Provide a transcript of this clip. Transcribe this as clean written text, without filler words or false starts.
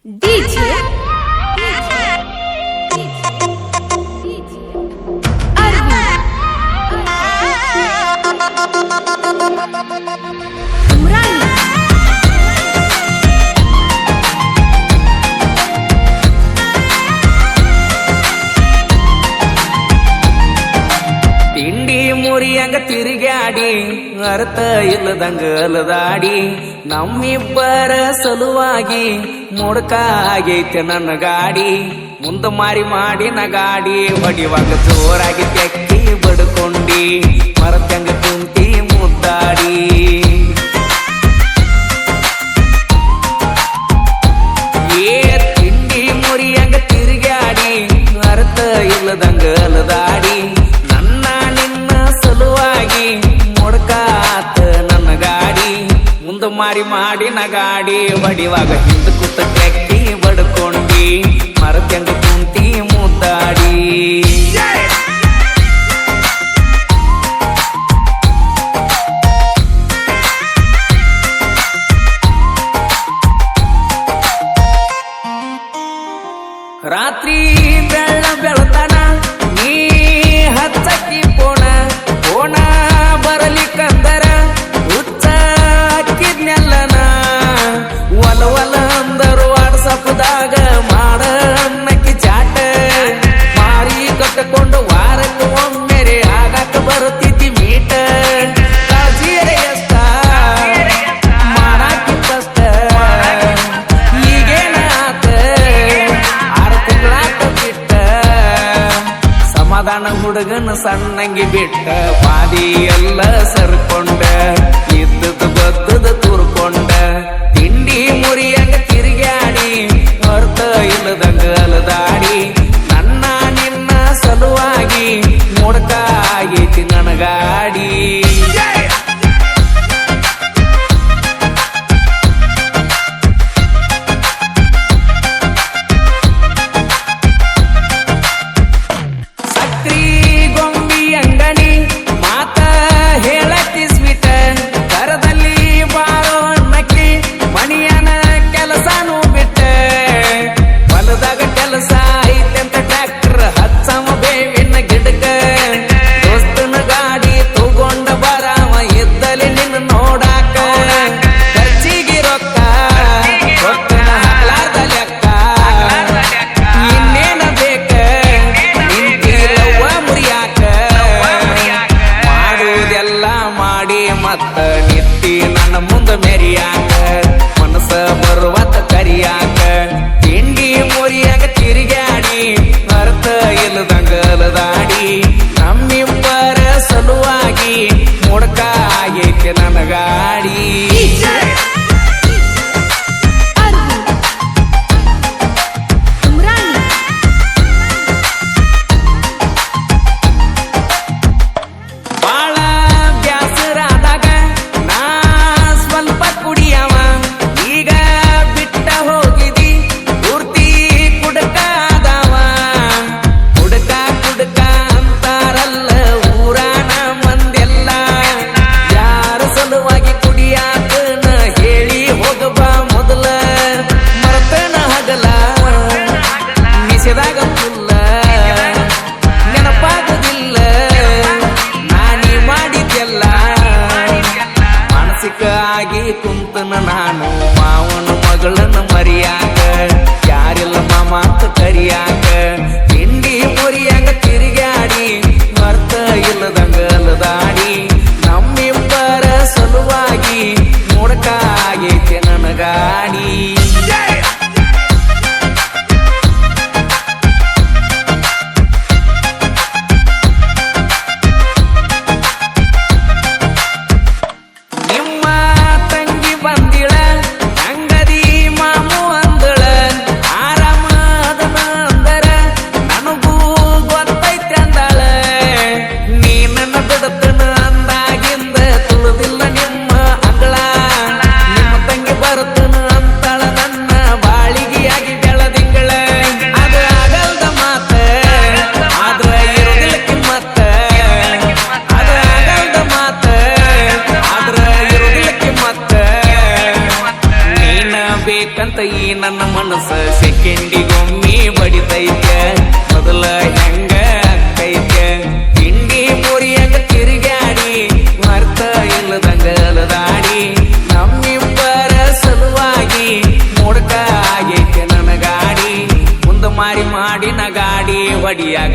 DJ Umrani ತಿಂಡಿ ಮುರಿಯಂಗ ತಿರುಗಾಡಿ ಅರ್ಥ ಇಲ್ಲದಂಗ ಅಲದಾಡಿ ನಮ್ಮಿಬ್ಬರ ಸಲುವಾಗಿ ಮುಡ್ಕ ಆಗೈತೆ ನನ್ನ ಗಾಡಿ ಮುಂದ ಮಾರಿ ಮಾಡಿನ ಗಾಡಿ ಹೊಡಿವಾಗ ಜೋರಾಗಿ ತೆಕ್ಕಿ ಬಡ್ಕೊಂಡಿ ಮರತಂಗ ಕುಂತಿ ಮುದ್ದಾಡಿ ಏ ತಿಂಡಿ ಮುರಿಯಂಗ ತಿರುಗಾಡಿ ಅರ್ಥ ಇಲ್ಲದಂಗ ಅಲದಾಡಿ ಮುಡ್ಕಾತ ನನ್ನ ಗಾಡಿ ಮುಂದ ಮಾರಿ ಮಾಡಿನ ಗಾಡಿ ಹೊಡಿವಾಗ ಹಿಂದ ಕೂತ ತೆಕ್ಕಿ ಬಡ್ಕೊಂಡಿ ಮರತಂಗ ಕುಂತಿ ಮುದ್ದಾಡಿ ರಾತ್ರಿ ಬೆಳ್ಳ ಬೆಳತನ ನೀ ಹಚ್ಚಕ್ಕಿ ಪೋಣ ಬರಲಿಕ್ಕಂದರ ಹುಚ್ಚ ಹಾಕಿದ್ನೆಲ್ಲನ ಒಲ ಒಲ ಅಂದರು ವಾಟ್ಸಪ್ದಾಗ ಮಾಡ ಅನ್ನಕ್ಕಿ ಚಾಟ ಮಾರಿ ಕಟ್ಟಕೊಂಡು ವಾರಕ್ಕೆ ಒಮ್ಮೆರೆ ಆಗಾಕ ಬರುತ್ತಿದ್ದಿ ಮೀಟ ಕಾಳಜಿಯರ ಎಷ್ಟ ಮಾಡಾಕಿ ಕಷ್ಟ ಈಗೇನ ಆತ 6 ತಿಂಗಳಾತ ಬಿಟ್ಟ ಸಮಾಧಾನ ಹುಡುಗನ ಸಣ್ಣಂಗಿ ಬಿಟ್ಟ ಬಾದಿ ಎಲ್ಲ ಸರ್ಕೊಂಡ ಇದ್ದದ ಗೊತ್ತದ ತುರ್ಕೊಂಡ ತಿಂಡಿ ಮುರಿಯಂಗ ತಿರುಗಾಡಿ ಅರ್ಥ ಇಲ್ಲದಂಗ ಅಲದಾಡಿ ನನ್ನ ನಿನ್ನ ಸಲುವಾಗಿ ಮುಡ್ಕ ಆಗೈತಿ ನನ್ನ ಗಾಡಿ ಮತ್ತ ನಿತ್ತಿ ನನ್ನ ಮುಂದ ಮೆರಿಯಾಕ ಮನಸ್ಸ ಬರುವತ್ತ ಕರಿಯಾಕ ತಿಂಡಿ ಮುರಿಯಾಗ ತಿರುಗಾಡಿ ಅರ್ಥ ಇಲ್ಲದಂಗ ಅಲದಾಡಿ ನಮ್ಮಿಬ್ಬರ ಸಲುವಾಗಿ ಮುಡ್ಕ ಆಗೈತೆ ನನ್ನ ಗಾಡಿ ಆಗಿ ಕುಂತನ ನಾನು ಮಾವನ ಮಗಳನ್ನ ಮರಿಯಾಕ ಯಾರಿಲ್ಲ ಮಾಮ ಅಂತ ಕರಿಯಾಕ ತಿಂಡಿ ಮುರಿಯಂಗ ತಿರುಗಾಡಿ ಅರ್ಥ ಇಲ್ಲದಂಗ ಅಲದಾಡಿ ನಮ್ಮಿಬ್ಬರ ಸಲುವಾಗಿ ಮುಡ್ಕ ಆಗೈತೆ ನನ್ನ ಗಾಡಿ ಬರ್ತನ ಅಂತಾಳ ಬೇಕಂತ ಈ ನನ್ನ ಮನಸ್ಸ ಸೆಕೆಂಡಿಗೊಮ್ಮಿ ಬಡಿತೈತೆ ಮೊದಲ ಹೆಂಗ ಅಕ್ಕೈತೆ ತಿಂಡಿ ಮುರಿಯಂಗ ತಿರುಗಾಡಿ ಮರ್ತ ಇಲ್ಲದಂಗ ಅಲದಾಡಿ ನಮ್ಮಿಬ್ಬರ ಸಲುವಾಗಿ ಮುಡ್ಕ ಆಗೈತೆ ನನ್ನ ಗಾಡಿ ಮುಂದ ಮಾರಿ ಮಾಡಿನ ಗಾಡಿ ಹೊಡಿಯಾಗ